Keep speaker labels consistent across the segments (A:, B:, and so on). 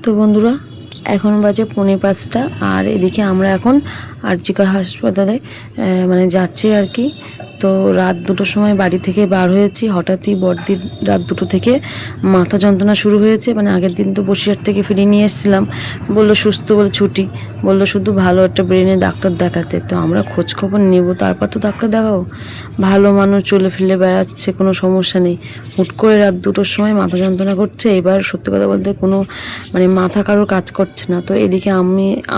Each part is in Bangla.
A: তো বন্ধুরা, এখন বাজে 4:45 আর এদিকে আমরা এখন আরজিকর হাসপাতালে মানে যাচ্ছি আর কি। তো রাত 2টোর সময় বাড়ি থেকে বার হয়েছি। হঠাৎই বড়দির রাত 2টো থেকে মাথা যন্ত্রণা শুরু হয়েছে। মানে আগের দিন তো বসিরহাট থেকে ফিরিয়ে নিয়ে এসেছিলাম, বললো সুস্থ বলে ছুটি, বললো শুধু ভালো একটা ব্রেনের ডাক্তার দেখাতে। তো আমরা খোঁজ খবর নেব, তারপর তো ডাক্তার দেখাবো। ভালো মানুষ চলে ফিরে বেড়াচ্ছে, কোনো সমস্যা নেই। হুট করে রাত 2টোর সময় মাথা যন্ত্রণা করছে। এবার সত্যি কথা বলতে কোনো মানে মাথা কারোর কাজ করছে না। তো এদিকে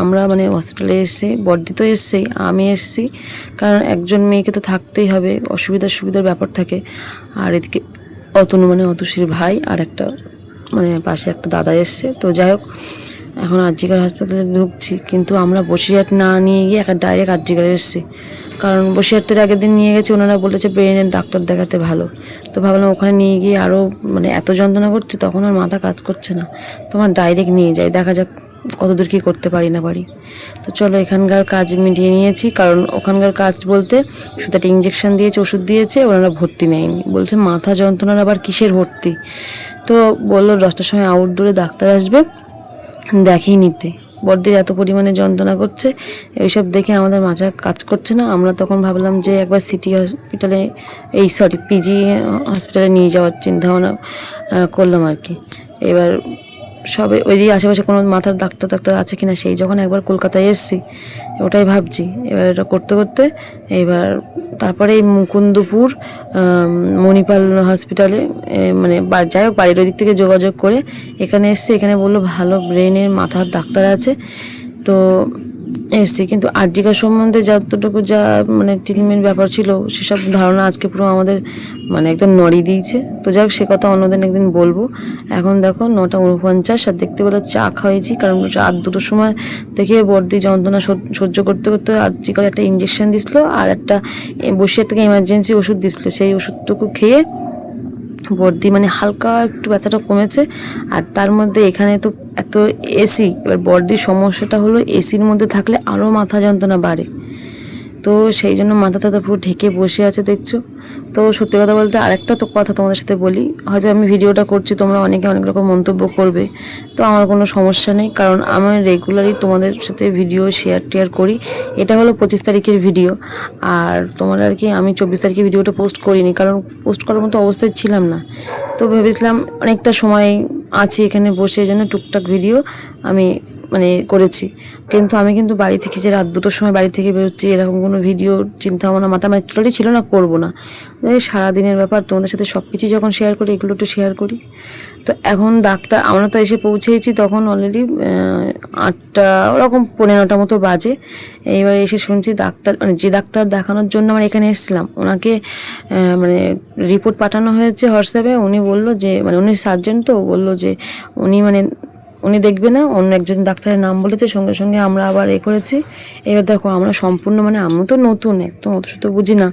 A: আমরা মানে হসপিটালে এসেছি, বড়দি তো এসছেই, আমি এসেছি, কারণ একজন মেয়েকে তো থাকতেই হবে, সুবিধার ব্যাপার থাকে। আর এদিকে অতনু মানে অতুষীর ভাই আর একটা মানে পাশে একটা দাদা এসছে। তো যাই হোক, এখন আরজিকর হাসপাতালে ঢুকছি, কিন্তু আমরা বসিরহাট না নিয়ে গিয়ে ডাইরেক্ট আরজিকর এসেছি। কারণ বসিরহাটের আগের দিন নিয়ে গেছে, ওনারা বলেছে ব্রেনের ডাক্তার দেখাতে ভালো। তো ভাবলাম ওখানে নিয়ে গিয়ে আরও মানে এত যন্ত্রণা করছে, তখন আর মাথা কাজ করছে না, তোমার ডাইরেক্ট নিয়ে যাই, দেখা যাক কতদূর কী করতে পারি না পারি। তো চলো, এখানকার কাজ মিটিয়ে নিয়েছি। কারণ ওখানকার কাজ বলতে শুধু একটা ইঞ্জেকশন দিয়েছে, ওষুধ দিয়েছে, ওনারা ভর্তি নেয়নি। বলছে মাথা যন্ত্রণার আবার কিসের ভর্তি। তো বললো 10টার সময় আউটডোরে ডাক্তার আসবে, দেখিয়ে নিতে। বড়দির এত পরিমাণে যন্ত্রণা করছে, এইসব দেখে আমাদের মাথা কাজ করছে না। আমরা তখন ভাবলাম যে একবার সিটি হসপিটালে পিজি হসপিটালে নিয়ে যাওয়ার চিন্তাভাবনা করলাম আর কি। এবার সবে ওইদিকে আশেপাশে কোনো মাথার ডাক্তার আছে কিনা, সেই যখন একবার কলকাতায় এসেছি ওটাই ভাবছি। এবার এটা করতে করতে এবার তারপরে এই মুকুন্দপুর মণিপাল হসপিটালে মানে যাই হোক বাড়ির ওই দিক থেকে যোগাযোগ করে এখানে এসছি। এখানে বললো ভালো ব্রেনের মাথার ডাক্তার আছে। তো এসছি, কিন্তু আরজিকর সম্বন্ধে যতটুকু যা মানে ট্রিটমেন্ট ব্যাপার ছিল, সেসব ধারণা আজকে পুরো আমাদের মানে একদম নড়িয়ে দিয়েছে। তো যাই হোক, সে কথা অন্যদিন একদিন বলবো। এখন দেখো 9:49 আর দেখতে পেলে চা খাওয়াইছি, কারণ রাত 2টোর সময় দেখে বড়দি যন্ত্রণা সহ্য করতে করতে আরজিকর একটা ইঞ্জেকশন দিছিল আর একটা বসিরহাট থেকে এমার্জেন্সি ওষুধ দিছিল। সেই ওষুধটুকু খেয়ে বড়দি মানে হালকা একটু ব্যথাটা কমেছে। আর তার মধ্যে এখানে তো এত এসি, এবার বড়দির সমস্যাটা হলো এসির মধ্যে থাকলে আরও মাথা যন্ত্রণা বাড়ে। তো সেই জন্য মাথাটা তো পুরো ঢেকে বসে আছে দেখছো। তো সত্যি কথা বলতে আরেকটা তো কথা তোমাদের সাথে বলি, হয়তো আমি ভিডিওটা করছি, তোমরা অনেকে অনেক রকম মন্তব্য করবে, তো আমার কোনো সমস্যা নেই, কারণ আমি রেগুলারই তোমাদের সাথে ভিডিও শেয়ার করি। এটা হলো 25 তারিখের ভিডিও, আর তোমার আর কি আমি 24 তারিখে ভিডিওটা পোস্ট করিনি, কারণ পোস্ট করার মতো অবস্থায় ছিলাম না। তো ভেবেছিলাম অনেকটা সময় আছি এখানে বসে, এই জন্য টুকটাক ভিডিও আমি মানে করেছি। কিন্তু আমি বাড়ি থেকে যে রাত 2টোর সময় বাড়ি থেকে বেরোচ্ছি, এরকম কোনো ভিডিও চিন্তা ভাবনা মাথা মানে টোটালি ছিল না, করবো না। সারাদিনের ব্যাপার, তোমাদের সাথে সব কিছুই যখন শেয়ার করি, এগুলো একটু শেয়ার করি। তো এখন ডাক্তার আমরা তো এসে পৌঁছেইছি, তখন অলরেডি 8টা ওরকম 9:15 মতো বাজে। এইবার এসে শুনছি ডাক্তার মানে যে ডাক্তার দেখানোর জন্য আমরা এখানে এসেছিলাম, ওনাকে মানে রিপোর্ট পাঠানো হয়েছে হোয়াটসঅ্যাপে। উনি বললো যে মানে উনি সার্জন, তো বললো যে উনি দেখবে না, অন্য একজন ডাক্তারের নাম বলেছে। সঙ্গে সঙ্গে আমরা আবার করেছি। এবার দেখো আমরা সম্পূর্ণ মানে আমি তো নতুন, একদম অত শত বুঝি না,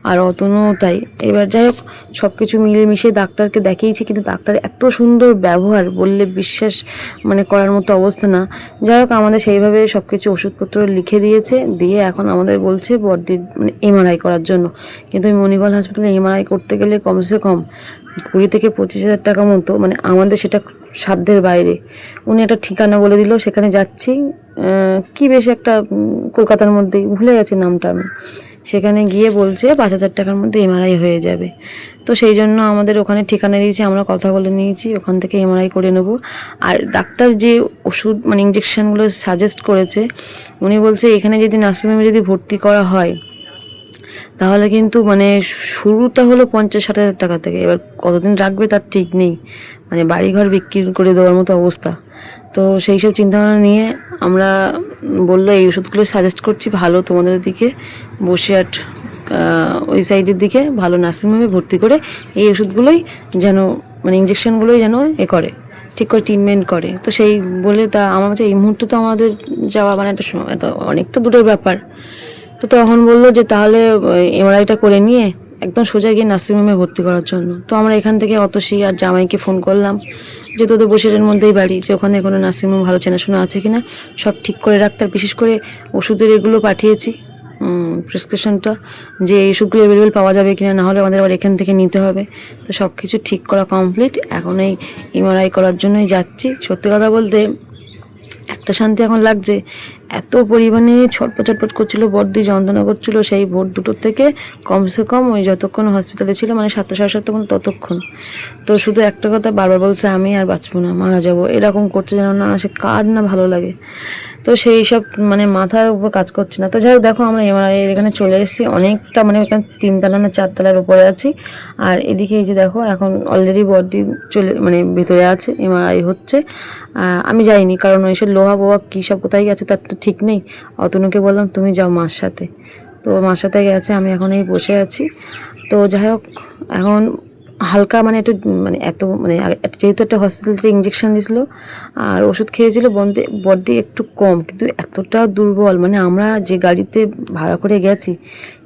A: আর অতনও তাই। এবার যাই হোক, সব কিছু মিলেমিশে ডাক্তারকে দেখিয়েছি, কিন্তু ডাক্তার এত সুন্দর ব্যবহার, বললে বিশ্বাস মানে করার মতো অবস্থা না। যাই হোক, আমাদের সেইভাবে সব কিছু ওষুধপত্র লিখে দিয়েছে, দিয়ে এখন আমাদের বলছে বড়দির মানে এমআরআই করার জন্য। কিন্তু মণিপাল হসপিটালে এমআরআই করতে গেলে কমসে কম 20 থেকে 25 হাজার টাকা মতো, মানে আমাদের সেটা সাধ্যের বাইরে। উনি একটা ঠিকানা বলে দিল, সেখানে যাচ্ছি, কি বেশ একটা কলকাতার মধ্যেই, ভুলে গেছি নামটা আমি। সেখানে গিয়ে বলছে 5,000 টাকার মধ্যে এমআরআই হয়ে যাবে। তো সেই জন্য আমাদের ওখানে ঠিকানা দিয়েছি, আমরা কথা বলে নিয়েছি, ওখান থেকে এমআরআই করে নেব। আর ডাক্তার যে ওষুধ মানে ইঞ্জেকশনগুলো সাজেস্ট করেছে, উনি বলছে এখানে যদি নার্সিংহোমে যদি ভর্তি করা হয়, তাহলে কিন্তু মানে শুরুটা হলো 50-60 হাজার টাকা থেকে। এবার কতদিন রাখবে তার ঠিক নেই, মানে বাড়িঘর বিক্রি করে দেওয়ার মতো অবস্থা। তো সেই সব চিন্তাভাবনা নিয়ে আমরা বললো এই ওষুধগুলো সাজেস্ট করছি, ভালো তোমাদের দিকে বসিরহাট ওই সাইডের দিকে ভালো নার্সিংহোমে ভর্তি করে এই ওষুধগুলোই যেন মানে ইঞ্জেকশনগুলোই যেন করে ঠিক করে ট্রিটমেন্ট করে। তো সেই বলে তা আমার কাছে এই মুহূর্তে তো আমাদের যাওয়া মানে একটা অনেকটা দূরের ব্যাপার। তো তখন বললো যে তাহলে এমআরআইটা করে নিয়ে একদম সোজা গিয়ে নার্সিংহোমে ভর্তি করার জন্য। তো আমরা এখান থেকে অতসী আর জামাইকে ফোন করলাম যে তোদের বসিরহাটের মধ্যেই বাড়ি, যে ওখানে কোনো নার্সিংহোম ভালো চেনাশোনা আছে কিনা, সব ঠিক করে রাখতে। বিশেষ করে ওষুধের এগুলো পাঠিয়েছি, প্রেসক্রিপশনটা, যে এই ওষুধগুলো অ্যাভেলেবেল পাওয়া যাবে কিনা, না হলে আমাদের আবার এখান থেকে নিতে হবে। তো সব কিছু ঠিক করা কমপ্লিট, এখন এই এমআরআই করার জন্যই যাচ্ছি। সত্যি কথা বলতে একটা শান্তি এখন লাগছে, এত পরিমাণে ছটপট ছটপট করছিল, বর্দি যন্ত্রণা করছিল সেই ভোর 2টোর থেকে কমসে কম ওই যতক্ষণ হসপিটালে ছিল, মানে 7টা সাড়ে 7টা পর্যন্ত, ততক্ষণ। তো শুধু একটা কথা বারবার বলছে, আমি আর বাঁচবো না, মারা যাবো, এরকম করছে যেন না সে কার না ভালো লাগে। তো সেই সব মানে মাথার উপর কাজ করছে না। তো যাই হোক, দেখো আমরা এমআরআই এখানে চলে এসেছি, অনেকটা মানে এখানে 3তলা না 4তলার উপরে আছি। আর এদিকে এই যে দেখো, এখন অলরেডি বডি মানে ভিতরে আছে, এমআরআই হচ্ছে। আমি যাইনি, কারণ ওই সব লোহা বোহা কী সব কোথায় গেছে তার তো ঠিক নেই। অতনুকে বললাম তুমি যাও মার সাথে, তো মার সাথে গেছে, আমি এখন এই বসে আছি। তো যাই হোক, এখন হালকা মানে একটু মানে এত মানে যেহেতু একটা হসপিটাল ইঞ্জেকশন দিয়েছিল আর ওষুধ খেয়েছিল, বডি একটু কম, কিন্তু এতটা দুর্বল, মানে আমরা যে গাড়িতে ভাড়া করে গেছি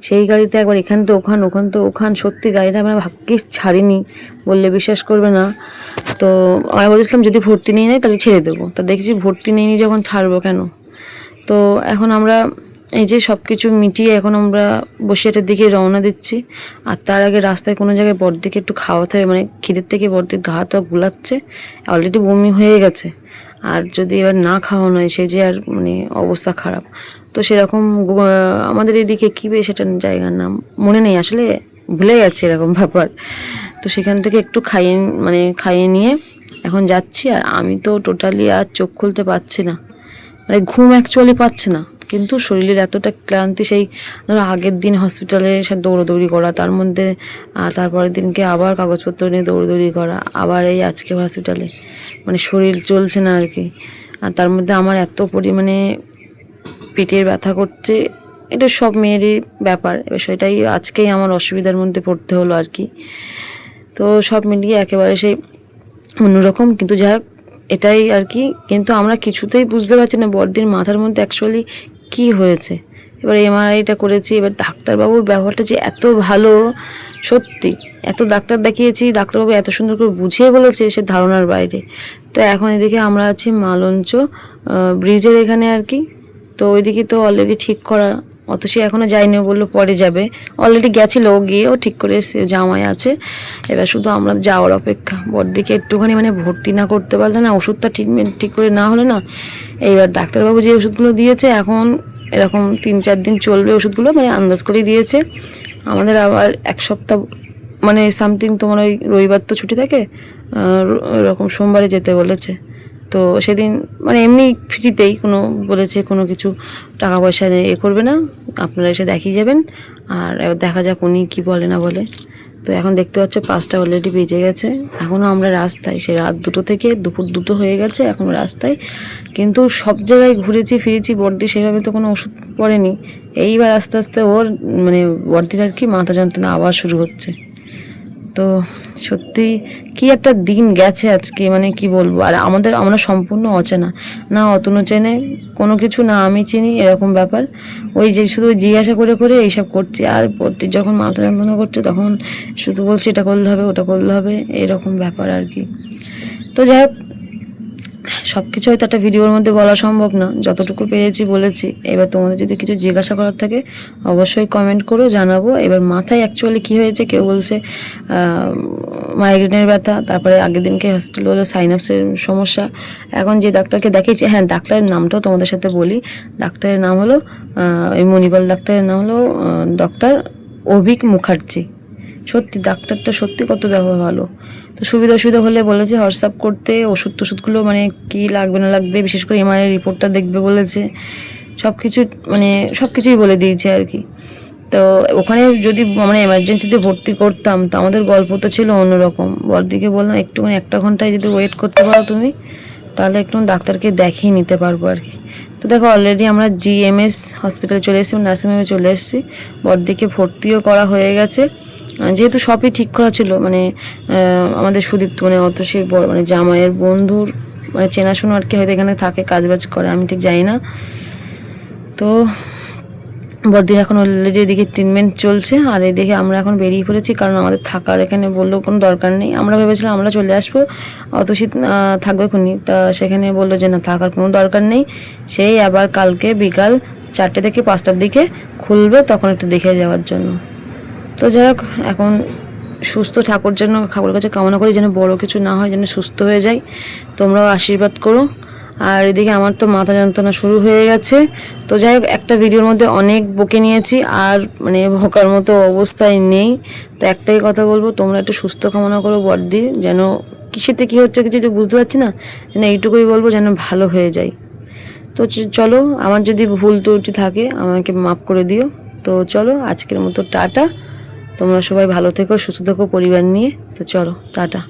A: সেই গাড়িতে একবার এখান তো ওখান, ওখান তো ওখান, সত্যি গাড়িটা আমরা ভাগ্যিস ছাড়িনি, বললে বিশ্বাস করবে না। তো আমি বলেছিলাম যদি ভর্তি নিয়ে নেয় তাহলে ছেড়ে দেবো, তা দেখছি ভর্তি নিয়ে নিয়ে যখন ছাড়বো কেন। তো এখন আমরা এই যে সব কিছু মিটিয়ে এখন আমরা বসিরহাটের দিকে রওনা দিচ্ছি। আর তার আগে রাস্তায় কোনো জায়গায় বড়দিকে একটু খাওয়াতে হবে, মানে খিদের থেকে বড়দির ঘাটা গুলাচ্ছে, অলরেডি বমি হয়ে গেছে। আর যদি এবার না খাওয়ানো হয় সে যে আর মানে অবস্থা খারাপ। তো সেরকম আমাদের এদিকে কী বেশ সেটার জায়গার নাম মনে নেই আসলে, ভুলে গেছে এরকম ব্যাপার। তো সেখান থেকে একটু খাইয়ে নিয়ে এখন যাচ্ছি। আর আমি তো টোটালি আর চোখ খুলতে পারছি না, মানে ঘুম অ্যাকচুয়ালি পাচ্ছে না, কিন্তু শরীরের এতটা ক্লান্তি, সেই ধরো আগের দিন হসপিটালে সে দৌড়োদৌড়ি করা, তার মধ্যে তারপরের দিনকে আবার কাগজপত্র নিয়ে দৌড়োদৌড়ি করা, আবার এই আজকে হসপিটালে, মানে শরীর চলছে না আর কি। আর তার মধ্যে আমার এত পরিমাণে পেটের ব্যথা করছে, এটা সব মেয়েরই ব্যাপার, এবার সেটাই আজকেই আমার অসুবিধার মধ্যে পড়তে হলো আর কি। তো সব মিলিয়ে একেবারে সেই অন্যরকম, কিন্তু যাই হোক এটাই আর কি। কিন্তু আমরা কিছুতেই বুঝতে পারছি না বড়দির মাথার মধ্যে অ্যাকচুয়ালি কী হয়েছে। এবার এমআরআইটা করেছি, এবার ডাক্তারবাবুর ব্যবহারটা যে এত ভালো, সত্যি এত ডাক্তার দেখিয়েছি, ডাক্তারবাবু এত সুন্দর করে বুঝিয়ে বলেছে সে ধারণার বাইরে। তো এখন এদিকে আমরা আছি মালঞ্চ ব্রিজের এখানে আর কি। তো ওইদিকে তো অলরেডি ঠিক করা, অত সে এখনও যায়নি, বললো পরে যাবে, অলরেডি গেছিলো, ও গিয়েও ঠিক করে এসে জামাই আছে। এবার শুধু আমরা যাওয়ার অপেক্ষা। বড়দিকে একটুখানি মানে ভর্তি না করতে পারলে না, ওষুধটা ট্রিটমেন্ট ঠিক করে না হলে না, এইবার ডাক্তারবাবু যে ওষুধগুলো দিয়েছে এখন এরকম 3-4 দিন চলবে ওষুধগুলো, মানে আন্দাজ করেই দিয়েছে। আমাদের আবার 1 সপ্তাহ মানে সামথিং, তোমার ওই রবিবার তো ছুটি থাকে, এরকম সোমবারে যেতে বলেছে। তো সেদিন মানে এমনি ফ্রিতেই কোনো বলেছে, কোনো কিছু টাকা পয়সা এ করবে না, আপনারা এসে দেখিয়ে যাবেন। আর এবার দেখা যাক উনি কী বলে না বলে। তো এখন দেখতে পাচ্ছ 5টা অলরেডি বেজে গেছে, এখনও আমরা রাস্তায়, সে রাত 2টো থেকে দুপুর 2টো হয়ে গেছে, এখন রাস্তায়। কিন্তু সব জায়গায় ঘুরেছি ফিরেছি, বড়দি সেভাবে তো কোনো ওষুধ পড়েনি। এইবার আস্তে আস্তে ওর মানে বড়দির আর কি মাথা যন্ত্রণা আবার শুরু হচ্ছে। তো সত্যি কি একটা দিন গেছে আজকে, মানে কি বলবো। আর আমরা সম্পূর্ণ অচেনা, না অতনু চেনে কোনো কিছু, না আমি চিনি, এরকম ব্যাপার। ওই যে শুধু জিজ্ঞাসা করে করে এইসব করছি। আর যখন মাথা যন্ত্রণা করছে তখন শুধু বলছি এটা করলে হবে, ওটা করলে হবে, এরকম ব্যাপার আর কি। তো যাই হোক, সব কিছু হয়তো একটা ভিডিওর মধ্যে বলা সম্ভব না, যতটুকু পেরেছি বলেছি। এবার তোমাদের যদি কিছু জিজ্ঞাসা করার থাকে অবশ্যই কমেন্ট করো, জানাবো। এবার মাথায় অ্যাকচুয়ালি কী হয়েছে, কেউ বলছে মাইগ্রেনের ব্যথা, তারপরে আগের দিনকে হসপিটালে হলো সাইনাপসের সমস্যা। এখন যে ডাক্তারকে দেখিয়েছি, হ্যাঁ ডাক্তারের নামটাও তোমাদের সাথে বলি, ডাক্তারের নাম হলো এই মণিপাল ডাক্তারের নাম হলো ডক্টর অভিক মুখার্জি। সত্যি ডাক্তারটা সত্যি কত ব্যবহার ভালো। তো সুবিধা অসুবিধা হলে বলেছে হোয়াটসঅ্যাপ করতে, ওষুধগুলো মানে কী লাগবে না লাগবে, বিশেষ করে এমআরআই রিপোর্টটা দেখবে বলেছে, সব কিছু মানে সব কিছুই বলে দিয়েছে আর কি। তো ওখানে যদি মানে এমার্জেন্সিতে ভর্তি করতাম তো আমাদের গল্প তো ছিল অন্যরকম। বড়দিকে বললাম একটুখানি 1টা ঘন্টায় যদি ওয়েট করতে পারো তুমি, তাহলে একটু ডাক্তারকে দেখিয়ে নিতে পারবো আর কি। তো দেখো অলরেডি আমরা জিএমএস হসপিটালে চলে এসেছি, নার্সিংহোমে চলে এসেছি। বড়দিকে ভর্তিও করা হয়ে গেছে, যেহেতু সবই ঠিক করা ছিল। মানে আমাদের সুদীপ্ত মানে অত সে বড় মানে জামাইয়ের বন্ধুর মানে চেনাশোনা আর কি, হয়তো এখানে থাকে, কাজবাজ করে, আমি ঠিক জানি না। তো বড়দির এখন অলরেডি এদিকে ট্রিটমেন্ট চলছে, আর এদিকে আমরা এখন বেরিয়ে পড়েছি, কারণ আমাদের থাকার এখানে বললেও কোনো দরকার নেই। আমরা ভেবেছিলাম আমরা চলে আসবো, অত শীত থাকবে খুনি, তা সেখানে বললো যে না, থাকার কোনো দরকার নেই, সেই আবার কালকে বিকাল 4টে থেকে 5টার দিকে খুলবে তখন একটু দেখে যাওয়ার জন্য। তো যাই হোক, এখন সুস্থ ঠাকুর যেন, ঠাকুরের কাছে কামনা করি যেন বড় কিছু না হয়, যেন সুস্থ হয়ে যায়। তোমরাও আশীর্বাদ করো। আর এদিকে আমার তো মাথা যন্ত্রণা শুরু হয়ে গেছে। তো যাই হোক, একটা ভিডিওর মধ্যে অনেক বকে নিয়েছি, আর মানে ভোকার মতো অবস্থায় নেই। তো একটাই কথা বলবো, তোমরা একটু সুস্থ কামনা করো বড়দির, যেন কিসেতে কী হচ্ছে কিছু তো বুঝতে পারছি না, যেন এইটুকুই বলবো যেন ভালো হয়ে যায়। তো চলো, আমার যদি ভুল ত্রুটি থাকে আমাকে মাফ করে দিও। তো চলো, আজকের মতো টাটা। তোমরা সবাই ভালো থেকো, সুস্থ থেকো পরিবার নিয়ে। তো চলো, টাটা।